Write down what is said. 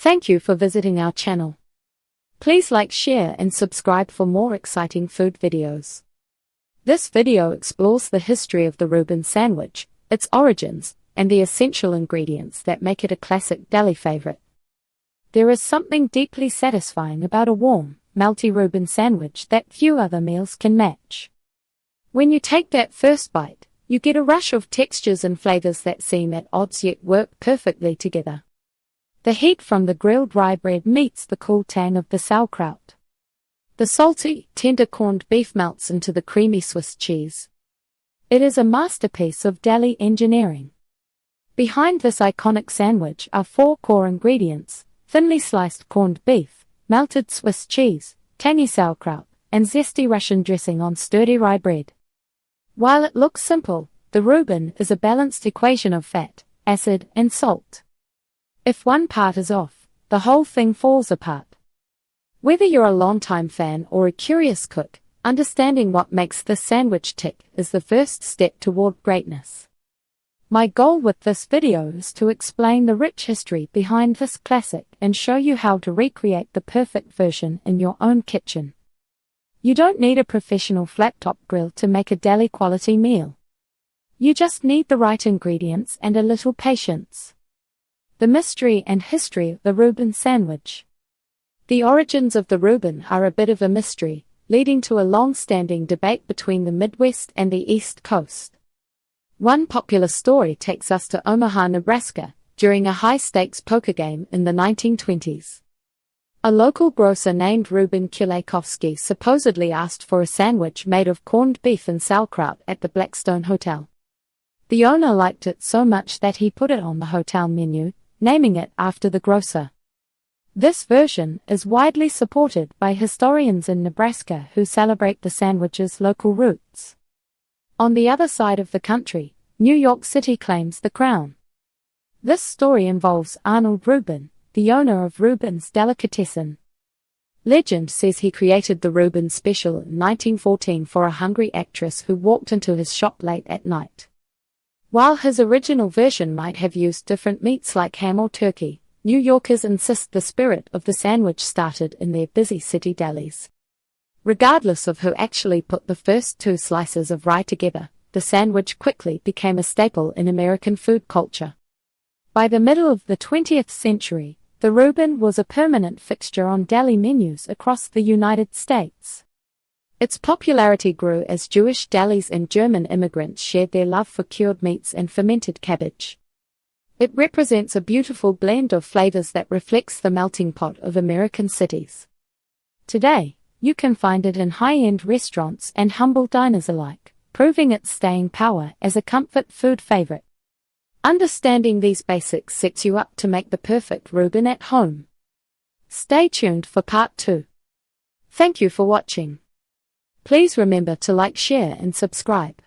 Thank you for visiting our channel. Please like, share and subscribe for more exciting food videos. This video explores the history of the Reuben sandwich, its origins, and the essential ingredients that make it a classic deli favorite. There is something deeply satisfying about a warm, melty Reuben sandwich that few other meals can match. When you take that first bite, you get a rush of textures and flavors that seem at odds yet work perfectly together. The heat from the grilled rye bread meets the cool tang of the sauerkraut. The salty, tender corned beef melts into the creamy Swiss cheese. It is a masterpiece of deli engineering. Behind this iconic sandwich are 4 core ingredients: thinly sliced corned beef, melted Swiss cheese, tangy sauerkraut, and zesty Russian dressing on sturdy rye bread. While it looks simple, the Reuben is a balanced equation of fat, acid, and salt. If one part is off, the whole thing falls apart. Whether you're a longtime fan or a curious cook, understanding what makes this sandwich tick is the first step toward greatness. My goal with this video is to explain the rich history behind this classic and show you how to recreate the perfect version in your own kitchen. You don't need a professional flat-top grill to make a deli-quality meal. You just need the right ingredients and a little patience. The mystery and history of the Reuben sandwich. The origins of the Reuben are a bit of a mystery, leading to a long-standing debate between the Midwest and the East Coast. One popular story takes us to Omaha, Nebraska, during a high-stakes poker game in the 1920s. A local grocer named Reuben Kulakowski supposedly asked for a sandwich made of corned beef and sauerkraut at the Blackstone Hotel. The owner liked it so much that he put it on the hotel menu, naming it after the grocer. This version is widely supported by historians in Nebraska who celebrate the sandwich's local roots. On the other side of the country, New York City claims the crown. This story involves Arnold Reuben, the owner of Reuben's Delicatessen. Legend says he created the Reuben special in 1914 for a hungry actress who walked into his shop late at night. While his original version might have used different meats like ham or turkey, New Yorkers insist the spirit of the sandwich started in their busy city delis. Regardless of who actually put the first 2 slices of rye together, the sandwich quickly became a staple in American food culture. By the middle of the 20th century, the Reuben was a permanent fixture on deli menus across the United States. Its popularity grew as Jewish delis and German immigrants shared their love for cured meats and fermented cabbage. It represents a beautiful blend of flavors that reflects the melting pot of American cities. Today, you can find it in high-end restaurants and humble diners alike, proving its staying power as a comfort food favorite. Understanding these basics sets you up to make the perfect Reuben at home. Stay tuned for part 2. Thank you for watching. Please remember to like, share and subscribe.